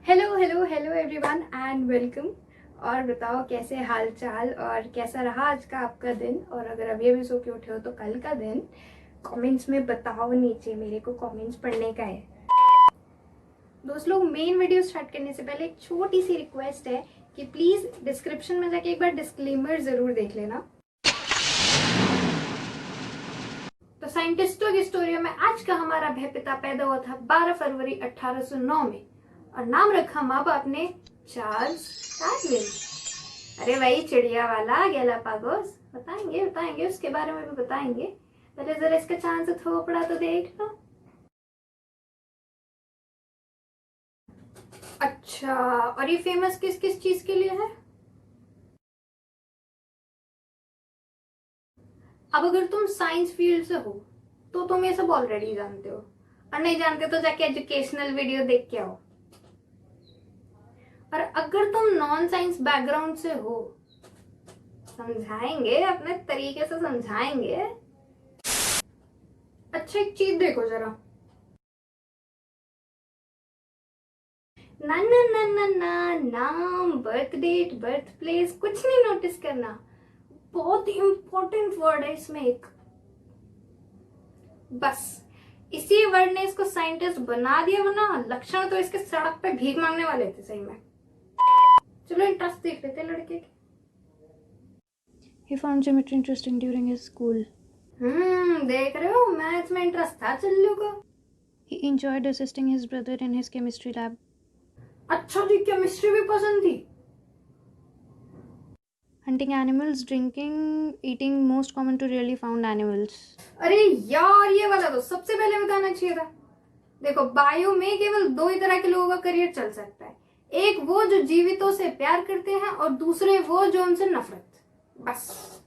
Hello hello hello everyone and welcome. और बताओ कैसे हाल चाल और कैसा रहा आज का आपका दिन। और अगर अभी सो के उठे हो तो कल का दिन कमेंट्स में बताओ नीचे, मेरे को कमेंट्स पढ़ने का है। दोस्त लोग, मेन वीडियो स्टार्ट करने से पहले एक छोटी सी रिक्वेस्ट है कि प्लीज डिस्क्रिप्शन में जाके एक बार डिस्क्लेमर जरूर देख लेना। तो साइंटिस्टों की स्टोरी में आज का हमारा भय पिता पैदा हुआ था 12 फरवरी 1809 में और नाम रखा माँ बाप ने चार्ल्स डार्विन। अरे वही चिड़िया वाला गैलापागोस। बताएंगे उसके बारे में भी बताएंगे। पहले जरा इसका चांस थोपड़ा तो देख लो। अच्छा, और ये फेमस किस किस चीज के लिए है? अब अगर तुम साइंस फील्ड से हो तो तुम ये सब ऑलरेडी जानते हो, और नहीं जानते तो जाके एजुकेशनल वीडियो देख के आओ। और अगर तुम नॉन साइंस बैकग्राउंड से हो, समझाएंगे अपने तरीके से समझाएंगे। अच्छा एक चीज देखो जरा, ना ना ना ना ना नाम, बर्थ डेट, बर्थ प्लेस कुछ नहीं नोटिस करना। बहुत इंपॉर्टेंट वर्ड है इसमें एक, बस इसी वर्ड ने इसको साइंटिस्ट बना दिया, वरना लक्षण तो इसके सड़क पे भीख मांगने वाले थे सही में। चलो इंटरेस्ट देख लेते हैं लड़के के। He found geometry interesting during his school. देख रहे हो, मैथ्स में इंटरेस्ट था चल्लू को। He enjoyed assisting his brother in his chemistry lab. अच्छा जी, केमिस्ट्री भी पसंद थी। Hunting animals, drinking, eating most common to rarely found animals. अरे यार, ये वाला तो सबसे पहले बताना चाहिए था। देखो, बायो में केवल दो ही तरह के लोगों का करियर चल सकता है। एक वो जो जीवितों से प्यार करते हैं और दूसरे वो जो उनसे नफरत, बस।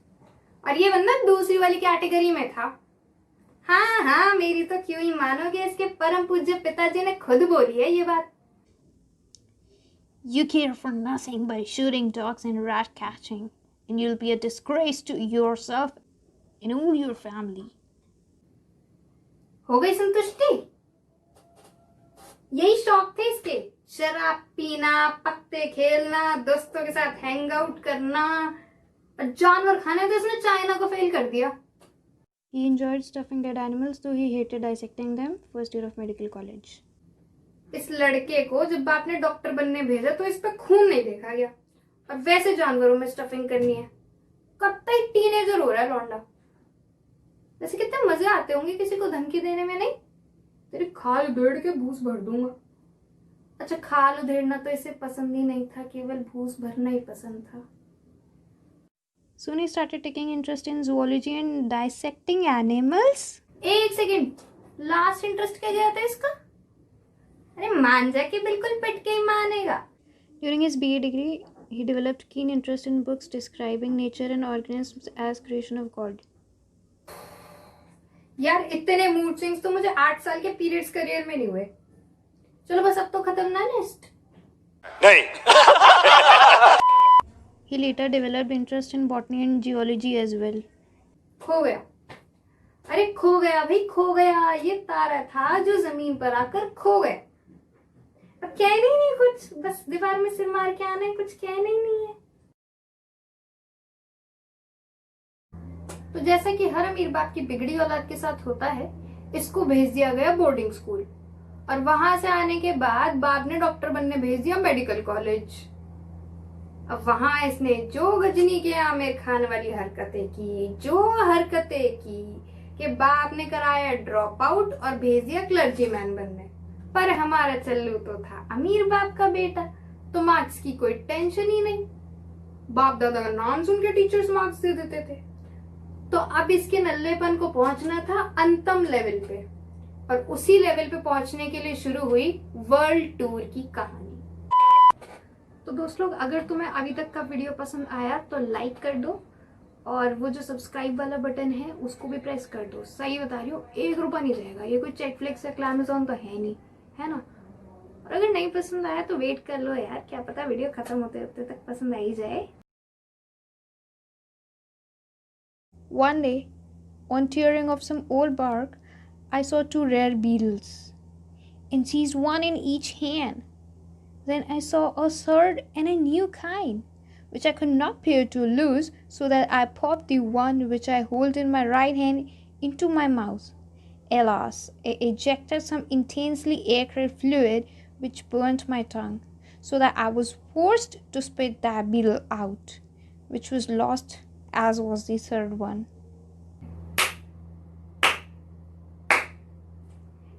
और ये बंदा दूसरी वाली कैटेगरी में था। हाँ हाँ, मेरी तो क्यों ही मानोगे, इसके परम पूज्य पिताजी ने खुद बोली है ये बात। You care for nothing by shooting dogs and rat catching, and you'll be a disgrace to yourself and all your family. हो गई संतुष्टि? यही शौक थे इसके, शराब पीना, पत्ते खेलना, दोस्तों के साथ हैंग आउट करना और जानवर खाने। तो इसने चाइना को फेल कर दिया। He enjoyed stuffing dead animals, though he hated dissecting them. First year of medical college. इस लड़के को जब बाप ने डॉक्टर बनने भेजा तो इस पे खून नहीं देखा गया, और वैसे जानवरों में स्टफिंग करनी है। कतई टीनेजर हो रहा है लौंडा। वैसे कितने मजे आते होंगे किसी को धमकी देने में, नहीं? तेरी खाल उधेड़ के भूस भर दूंगा। अच्छा, खाल उधेड़ना तो इसे पसंद ही नहीं था, केवल भूस भरना ही पसंद था। Soon he started taking interest in zoology and dissecting animals. एक सेकेंड, लास्ट इंटरेस्ट क्या गया था इसका? अरे मान जा कि बिल्कुल पिट के ही मानेगा। During his BA degree, he developed keen interest in books describing nature and organisms as creation of God. यार इतने मूड स्विंग्स तो मुझे 8 साल के पीरियड्स करियर में नहीं हुए। चलो बस अब तो खत्म ना लिस्ट। नहीं। He later developed interest in botany and geology as well. खो गया। अरे खो गया भाई, खो गया। ये तारा था जो जमीन पर आकर खो गया। अब कहना ही नहीं कुछ, बस दीवार में सिर मार के आना है, कुछ कहना ही नहीं है। तो जैसा कि हर अमीर बाप की बिगड़ी औलाद के साथ होता है, इसको भेज दिया गया बोर्डिंग स्कूल, और वहां से आने के बाद बाप ने डॉक्टर बनने भेज दिया मेडिकल कॉलेज। अब वहां इसने जो गजनी के आमिर खान वाली हरकतें की, कि बाप ने कराया ड्रॉप आउट और भेज दिया क्लर्जीमैन बनने। पर हमारा चल्लू तो था अमीर बाप का बेटा, तो मार्क्स की कोई टेंशन ही नहीं। बाप दादा का नाम सुन के टीचर्स मार्क्स दे देते थे। तो अब इसके नल्लेपन को पहुंचना था अंतम लेवल पे, और उसी लेवल पे पहुंचने के लिए शुरू हुई वर्ल्ड टूर की कहानी। तो दोस्त लोग, अगर तुम्हें अभी तक का वीडियो पसंद आया तो लाइक कर दो, और वो जो सब्सक्राइब वाला बटन है उसको भी प्रेस कर दो। सही बता रही हूँ, 1 रुपया नहीं जाएगा। ये कोई चेकफ्लिक्स या क्लामेजॉन तो है नहीं, है ना? और अगर नहीं पसंद आया तो वेट कर लो यार, क्या पता वीडियो खत्म होते होते तक पसंद आ ही जाए। One day, on tearing off some old bark, I saw 2 rare beetles and seized one in each hand. Then I saw a third and a new kind, which I could not bear to lose, so that I popped the one which I hold in my right hand into my mouth. Alas, I ejected some intensely acrid fluid which burnt my tongue, so that I was forced to spit that beetle out, which was lost, as was the third one.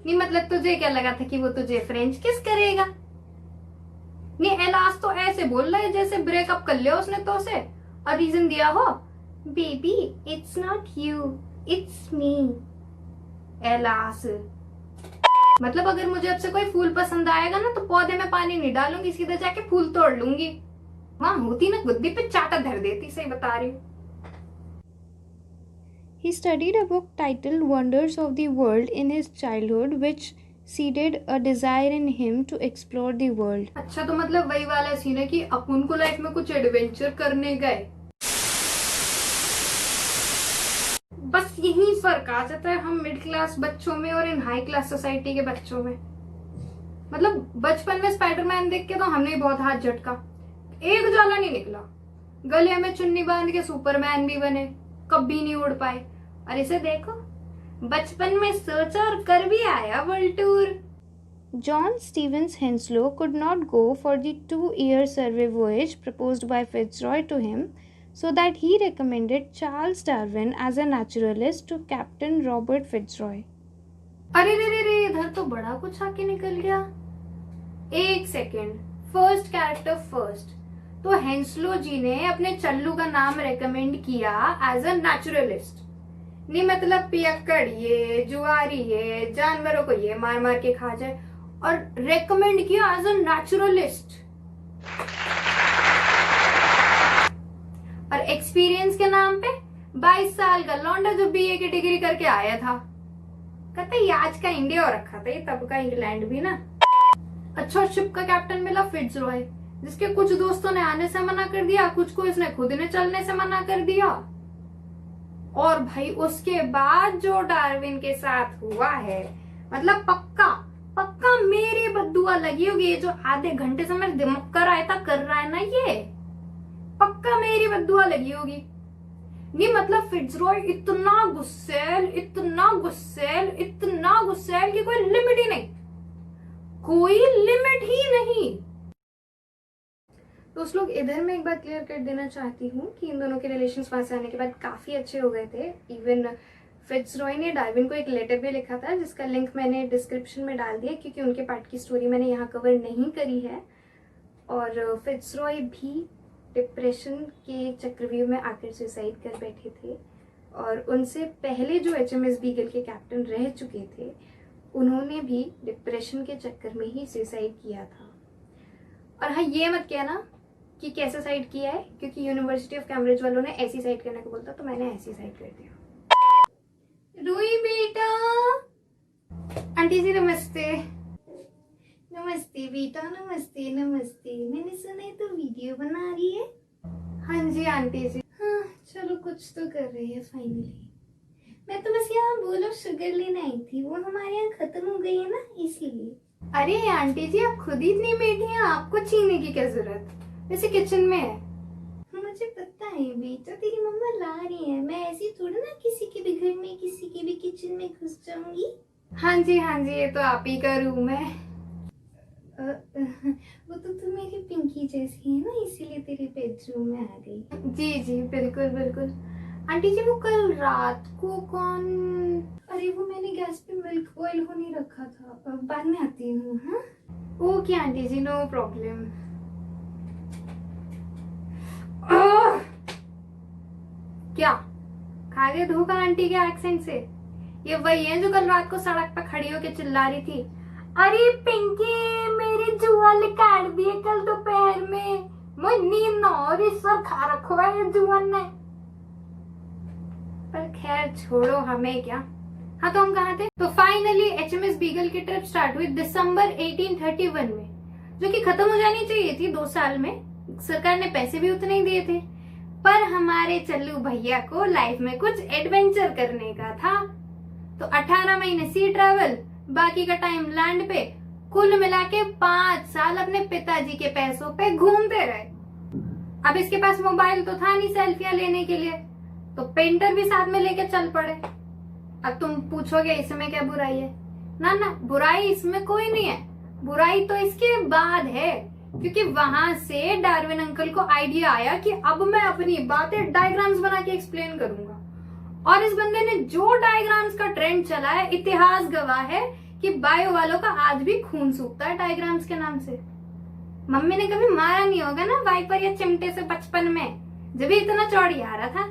नहीं मतलब तुझे क्या लगा था कि वो तुझे French किस करेगा? नहीं एलास तो ऐसे बोल रहा है जैसे ब्रेकअप कर लिया उसने तो उसे और रीजन दिया हो, baby it's not you it's me. Alas मतलब अगर मुझे अब से कोई फूल पसंद आएगा ना तो पौधे में पानी नहीं डालूंगी, सीधा जाके फूल तोड़ लूंगी। वहां होती ना गुद्दी पे चाटा धर देती, सही बता रही हूँ। He studied a book titled Wonders of the World in his childhood, which seeded a desire in him to explore the world. अच्छा तो मतलब वही वाला सीन है कि अपन को लाइफ में कुछ एडवेंचर करने गए, बस यही फर्क आ जाता है हम मिडिल क्लास बच्चों में और इन हाई क्लास सोसाइटी के बच्चों में। मतलब बचपन में स्पाइडरमैन देख के तो हमने बहुत हाथ झटका, एक जाला नहीं निकला, गले में चुन्नी बांध के सुपरमैन भी बने, कभी नहीं उड़ पाए। और इसे देखो बचपन में सोचा और कर भी आया world tour. John Stevens Henslow could not go for the 2-year survey voyage proposed by Fitzroy to him, so that he recommended Charles Darwin as a naturalist to Captain Robert Fitzroy. अरे रे रे रे, इधर तो बड़ा कुछ आके निकल गया। एक सेकेंड, फर्स्ट कैरेक्टर फर्स्ट। तो हेंसलो जी ने अपने चल्लू का नाम रेकमेंड किया एज अ नेचुरलिस्ट, नहीं मतलब पियक्कड़ ये जुआरी ये जानवरों को ये मार मार के खा जाए, और रेकमेंड किया एज अ नेचुरलिस्ट। और एक्सपीरियंस के नाम पे 22 साल का लौंडा जो बीए की डिग्री करके आया था, कहते ये आज का इंडिया और रखा था, ये तब का इंग्लैंड भी ना। अच्छा शिप का कैप्टन मिला फिट्जरॉय, जिसके कुछ दोस्तों ने आने से मना कर दिया, कुछ को इसने खुद ने चलने से मना कर दिया। और भाई उसके बाद जो डार्विन के साथ हुआ है, मतलब पक्का पक्का मेरी बद्दुआ लगी होगी, ये जो आधे घंटे से मेरे दिमाग कर आया था कर रहा है ना, ये पक्का मेरी बद्दुआ लगी होगी। नहीं मतलब फिट्जरॉय इतना गुस्सैल इतना गुस्सैल इतना गुस्सैल कि कोई लिमिट ही नहीं, कोई लिमिट ही नहीं। तो उस लोग इधर मैं एक बात क्लियर कर देना चाहती हूँ कि इन दोनों के रिलेशंस वहां से आने के बाद काफी अच्छे हो गए थे। इवन फिट्जरॉय ने डार्विन को एक लेटर भी लिखा था, जिसका लिंक मैंने डिस्क्रिप्शन में डाल दिया, क्योंकि उनके पार्ट की स्टोरी मैंने यहाँ कवर नहीं करी है। और फिट्जरॉय भी डिप्रेशन के चक्रव्यूह में आकर सुसाइड कर बैठे थे, और उनसे पहले जो HMS बीगल के कैप्टन रह चुके थे, उन्होंने भी डिप्रेशन के चक्कर में ही सुसाइड किया था। और हाँ ये मत कहना कि कैसे साइड किया है, क्योंकि यूनिवर्सिटी ऑफ कैम्ब्रिज वालों ने ऐसी साइड करने को बोलता तो मैंने ऐसी साइड कर दिया। रूही बेटा, आंटी जी नमस्ते। नमस्ते बेटा, नमस्ते नमस्ते। मैंने सुना है तो वीडियो बना रही है। हाँ जी आंटी जी। हाँ चलो कुछ तो कर रही है फाइनली। मैं तो बस यहाँ बोलो शुगर लेने आई थी, वो हमारे यहाँ खत्म हो गई है ना इसलिए। अरे आंटी जी आप खुद ही इतनी बैठी हैं, आपको छीनने की क्या जरूरत, वैसे किचन में है। मुझे पता है बेटा, तेरी मम्मा ला रही है, मैं ऐसी थोड़ी ना किसी के भी घर में किसी के भी किचन में घुस जाऊंगी। हाँ जी ये तो आप ही का रूम है। वो तो तू मेरी पिंकी जैसी है ना, इसीलिए तेरे बेडरूम में आ गई। जी बिल्कुल बिल्कुल। आंटी जी वो कल रात को कौन, अरे वो मैंने गैस पे मिल्क बॉईल होने रखा था, बाद में आती हूँ। हाँ ओके आंटी जी नो प्रॉब्लम। क्या खा गए धोखा आंटी के एक्सेंट से? ये वही है जो कल रात को सड़क पर खड़ी होकर चिल्ला रही थी, अरे पिंकी मेरी जुआन काट दिए कल दोपहर में, मुझे नींद न हो रही, सर खा रखो है ये जुआन ने। पर खैर छोड़ो, हमें क्या। हाँ तो हम कहाँ थे? तो फाइनली HMS बीगल की ट्रिप स्टार्ट हुई दिसंबर 1831 में, जो कि खत्म हो जानी चाहिए थी 2 साल में, सरकार ने पैसे भी उतने ही दिए थे। पर हमारे चल्लू भैया को लाइफ में कुछ एडवेंचर करने का था, तो 18 महीने सी ट्रैवल, बाकी का टाइम लैंड पे, कुल मिला के 5 साल अपने पिताजी के पैसों पे घूमते रहे। अब इसके पास मोबाइल तो था नहीं सेल्फियां लेने के लिए, तो पेंटर भी साथ में लेके चल पड़े। अब तुम पूछोगे इसमें क्या बुराई है? ना ना, बुराई इसमें कोई नहीं है, बुराई तो इसके बाद है, क्योंकि वहां से डार्विन अंकल को आइडिया आया कि अब मैं अपनी बातें डायग्राम्स बना के एक्सप्लेन करूंगा। और इस बंदे ने जो डायग्राम्स का ट्रेंड चला है, इतिहास गवाह है कि बायो वालों का आज भी खून सूखता है डायग्राम्स के नाम से। मम्मी ने कभी मारा नहीं होगा ना वाइपर या चिमटे से बचपन में, जब भी इतना चौड़ी आ रहा था।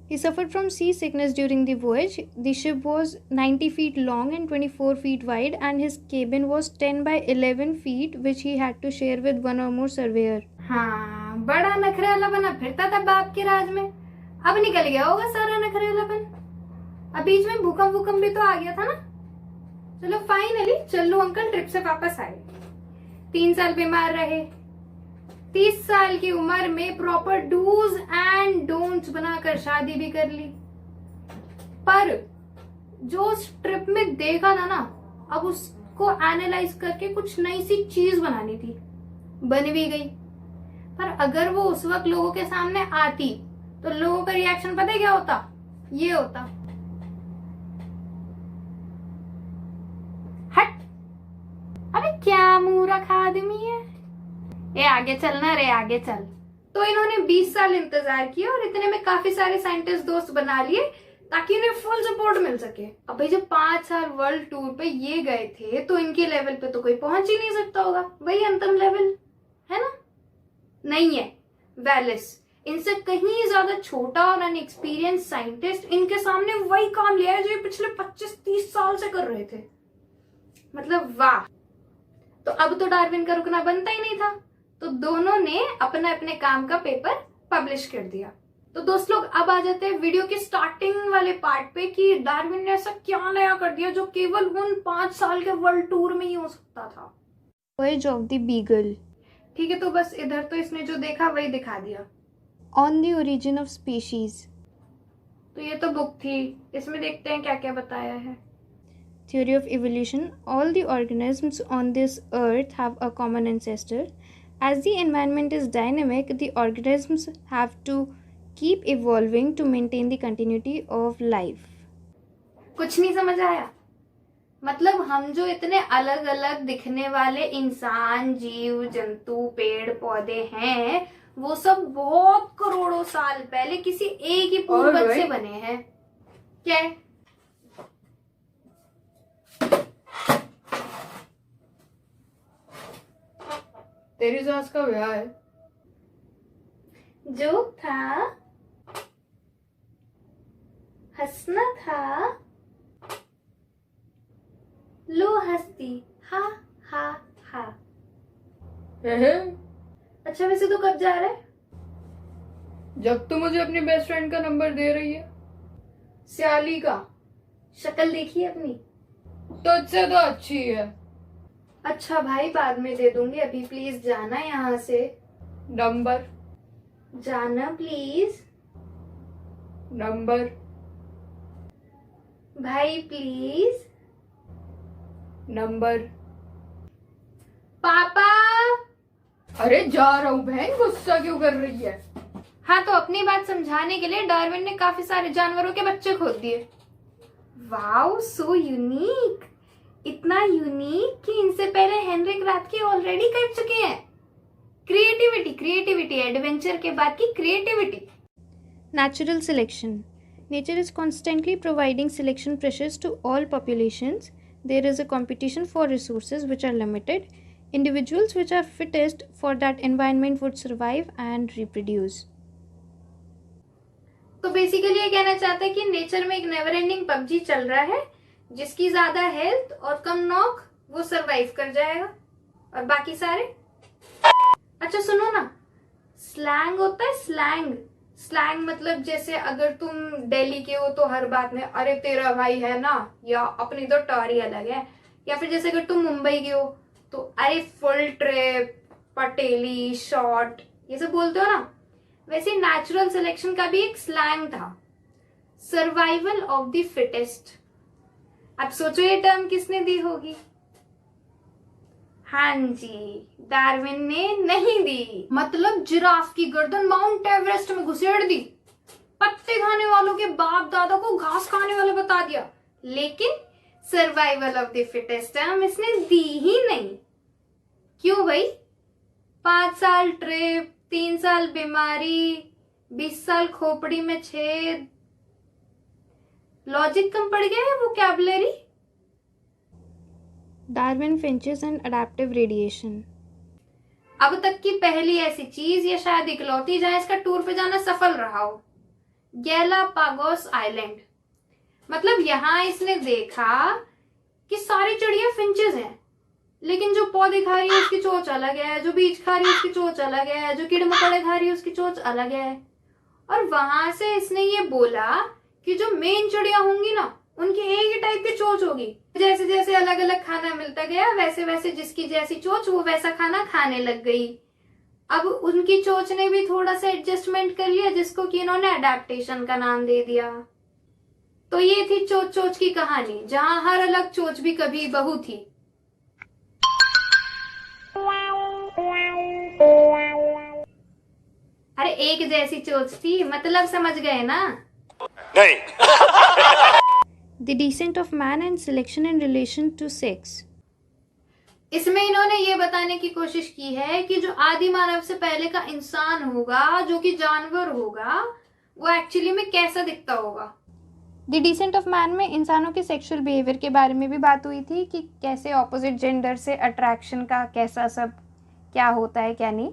He suffered from seasickness during the voyage. The ship was 90 feet long and 24 feet wide, and his cabin was 10 by 11 feet, which he had to share with one or more surveyor. हाँ, बड़ा नखरेलापन फिरता था बाप के राज में। अब निकल गया होगा सारा नखरेलापन। अब बीच में भूकंप भी तो आ गया था ना। चलो फाइनली चल्लू अंकल ट्रिप से वापस आए। 3 साल बीमार रहे। 30 साल की उम्र में प्रॉपर डूज एंड डोंट्स बनाकर शादी भी कर ली। पर जो उस ट्रिप में देखा था ना, अब उसको एनालाइज करके कुछ नई सी चीज बनानी थी। बन भी गई। पर अगर वो उस वक्त लोगों के सामने आती तो लोगों का रिएक्शन पता है क्या होता? ये होता, हट, अबे क्या मूर्ख आदमी है, ए आगे चल ना रे, आगे चल। तो इन्होंने 20 साल इंतजार किया और इतने में काफी सारे साइंटिस्ट दोस्त बना लिए ताकि उन्हें फुल सपोर्ट मिल सके। अब भाई जब 5 साल वर्ल्ड टूर पे ये गए थे तो इनके लेवल पे तो कोई पहुंच ही नहीं सकता होगा, वही अंतिम लेवल है ना? नहीं है, वेलिस इनसे कहीं ज्यादा छोटा और अनएक्सपीरियंस साइंटिस्ट इनके सामने वही काम लिया है जो ये पिछले 25-30 साल से कर रहे थे। मतलब वाह। तो अब तो डार्विन का रुकना बनता ही नहीं था, तो दोनों ने अपने अपने काम का पेपर पब्लिश कर दिया। तो दोस्त लोग अब आ जाते हैं वीडियो के स्टार्टिंग वाले पार्ट पे कि डार्विन ने ऐसा क्या नया कर दिया जो केवल उन 5 साल के वर्ल्ड टूर में ही हो सकता था। Voyage of the Beagle. ठीक है, तो बस इधर तो इसने जो देखा वही दिखा दिया। On the origin of species. तो ये तो बुक थी, इसमें देखते हैं क्या क्या बताया है। Theory of evolution. All the organisms on this earth have a common ancestor. As the environment is dynamic, the organisms have to keep evolving to maintain the continuity of life. कुछ नहीं समझ आया? मतलब हम जो इतने अलग अलग दिखने वाले इंसान, जीव जंतु, पेड़ पौधे हैं, वो सब बहुत करोड़ों साल पहले किसी एक ही पूर्वज से बने हैं। क्या है? तेरी सास का ब्याह है। जो था, हंसना था, लो हंसती, हा हा हा। अच्छा वैसे तो कब जा रहा है? जब तू मुझे अपनी बेस्ट फ्रेंड का नंबर दे रही है। स्याली का शक्ल देखी अपनी? तुझसे तो अच्छी है। अच्छा भाई बाद में दे दूंगी, अभी प्लीज जाना यहाँ से। नंबर जाना प्लीज। नंबर भाई प्लीज। नंबर पापा। अरे जा रहा हूँ बहन, गुस्सा क्यों कर रही है? हाँ तो अपनी बात समझाने के लिए डार्विन ने काफी सारे जानवरों के बच्चे खोद दिए। वाओ सो यूनिक, इतना यूनिक कि इनसे पहले हेनरिक राथके ऑलरेडी कर चुके हैं। क्रिएटिविटी क्रिएटिविटी, एडवेंचर के बाद की creativity. Natural selection. Nature is constantly providing selection pressures to all populations. There is a competition for resources which are limited. Individuals which are fittest for that environment would survive and reproduce. तो basically ये कहना चाहते हैं कि nature में एक never ending PUBG चल रहा है, जिसकी ज्यादा हेल्थ और कम नॉक वो सरवाइव कर जाएगा और बाकी सारे। अच्छा सुनो ना, स्लैंग होता है स्लैंग। स्लैंग मतलब जैसे अगर तुम दिल्ली के हो तो हर बात में अरे तेरा भाई है ना, या अपनी तो टारी अलग है। या फिर जैसे अगर तुम मुंबई के हो तो अरे फुल ट्रिप, पटेली, शॉर्ट, ये सब बोलते हो ना। वैसे नेचुरल सिलेक्शन का भी एक स्लैंग था, सर्वाइवल ऑफ द फिटेस्ट। अब सोचो ये टर्म किसने दी होगी? हाँ जी, डार्विन ने नहीं दी। मतलब जिराफ की गर्दन माउंट एवरेस्ट में घुसेड़ दी, पत्ते खाने वालों के बाप दादा को घास खाने वाला बता दिया, लेकिन survival of the fittest term इसने दी ही नहीं। क्यों भाई? 5 साल ट्रिप, 3 साल बीमारी, 20 साल खोपड़ी में छेद, लॉजिक कम पड़ गया है vocabulary. Darwin finches and adaptive radiation. अब तक की पहली ऐसी चीज या शायद इकलौती जहां इसका टूर पे जाना सफल रहा हो, गैलापागोस आइलैंड। मतलब यहां इसने देखा कि सारी चिड़िया फिंचेस हैं, लेकिन जो पौधे खा रही है उसकी चोंच अलग है, जो बीज खा रही है उसकी चोंच अलग है, जो कीड़े मकोड़े खा रही है उसकी चोंच अलग है। और वहां से इसने ये बोला कि जो मेन चिड़िया होंगी ना, उनकी एक ही टाइप की चोंच होगी। जैसे जैसे अलग अलग खाना मिलता गया, वैसे वैसे जिसकी जैसी चोंच वो वैसा खाना खाने लग गई। अब उनकी चोंच ने भी थोड़ा सा एडजस्टमेंट कर लिया, जिसको कि इन्होंने अडेप्टेशन का नाम दे दिया। तो ये थी चोंच चोंच की कहानी, जहां हर अलग चोंच भी कभी बहू थी। अरे एक जैसी चोंच थी, मतलब समझ गए ना? नहीं। The descent of man and selection in relation to sex. इसमें इन्होंने ये बताने की कोशिश की है कि जो आदि मानव से पहले का इंसान होगा, जो कि जानवर होगा, वो एक्चुअली में कैसा दिखता होगा। The descent of man में इंसानों के सेक्सुअल बिहेवियर के बारे में भी बात हुई थी कि कैसे ऑपोजिट जेंडर से अट्रैक्शन का कैसा सब क्या होता है क्या नहीं।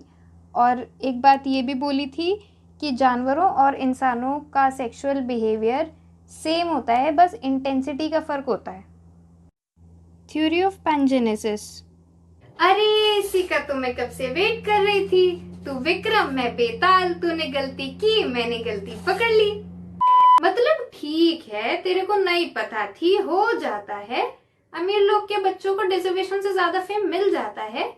और एक बात ये भी बोली थी कि जानवरों और इंसानों का सेक्सुअल बिहेवियर सेम होता है, बस इंटेंसिटी का फ़र्क होता है। Theory of pangenesis. अरे इसी का तो मैं कब से वेट कर रही थी। तू विक्रम, मैं बेताल, तूने गलती की, मैंने गलती पकड़ ली। मतलब ठीक है, तेरे को नहीं पता थी, हो जाता है। अमीर लोग के बच्चों को डिजर्वेशन से ज्यादा फेम मिल जाता है,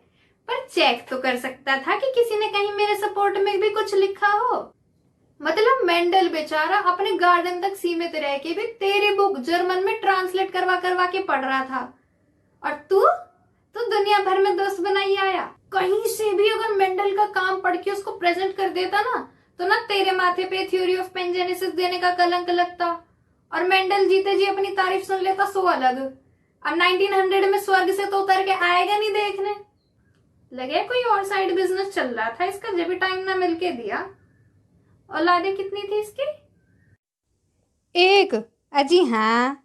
पर चेक तो कर सकता था कि किसी ने कहीं मेरे सपोर्ट में भी कुछ लिखा हो। मतलब मेंडल बेचारा अपने गार्डन तक सीमित रह के भी तेरी बुक जर्मन में ट्रांसलेट करवा करवा के पढ़ रहा था, और तू दुनिया भर में दोस्त बनाई आया। कहीं से भी अगर मेंडल का काम पढ़ के उसको प्रेजेंट कर देता ना, तो ना तेरे माथे पे थ्योरी ऑफ पेंजेनेसिस देने का कलंक लगता, और मेंडल जीते जी अपनी तारीफ सुन लेता सो अलग। अब 1900 में स्वर्ग से तो उतर के आएगा नहीं देखने। लगे कोई और साइड बिजनेस चल रहा था इसका, जब भी टाइम ना मिलके दिया। औलादे कितनी थी इसकी? 1 अजी हाँ,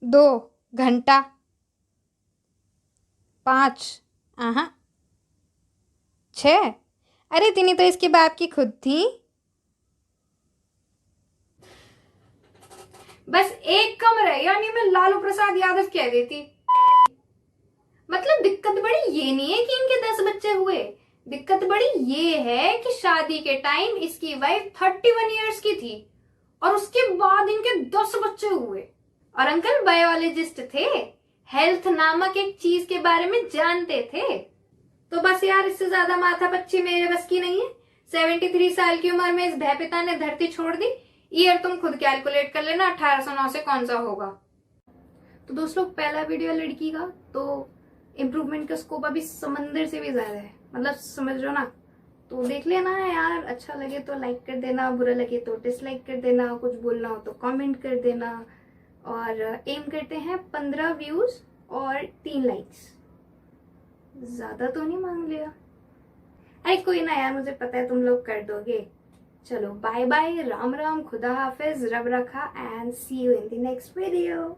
2 घंटा, 5 आहा, 6 अरे इतनी तो इसके बाप की खुद थी। बस एक कम रहे, यानी मैं लालू प्रसाद यादव कह देती। मतलब दिक्कत बड़ी ये नहीं है कि इनके 10 बच्चे हुए, दिक्कत बड़ी ये है कि शादी के टाइम इसकी वाइफ 31 इयर्स की थी, और उसके बाद इनके 10 बच्चे हुए। और अंकल बायोलॉजिस्ट थे, हेल्थ नामक एक चीज के बारे में जानते थे। तो बस यार, इससे ज्यादा माथा पच्ची मेरे बस की नहीं है। 73 साल की उम्र में इस भयपिता ने धरती छोड़ दी। ईयर तुम खुद कैलकुलेट कर लेना, 1809 से कौन सा होगा। तो दोस्तों, पहला वीडियो लड़की का, तो इम्प्रूवमेंट का स्कोप अभी समंदर से भी ज्यादा है, मतलब समझ रहे हो ना। तो देख लेना है यार, अच्छा लगे तो लाइक कर देना, बुरा लगे तो डिसलाइक कर देना, कुछ बोलना हो तो कमेंट कर देना। और एम करते हैं 15 व्यूज और 3 लाइक्स। ज्यादा तो नहीं मांग लिया? अरे कोई ना यार, मुझे पता है तुम लोग कर दोगे। चलो बाय बाय, राम राम, खुदा हाफिज, रब रखा, and see you in the next video.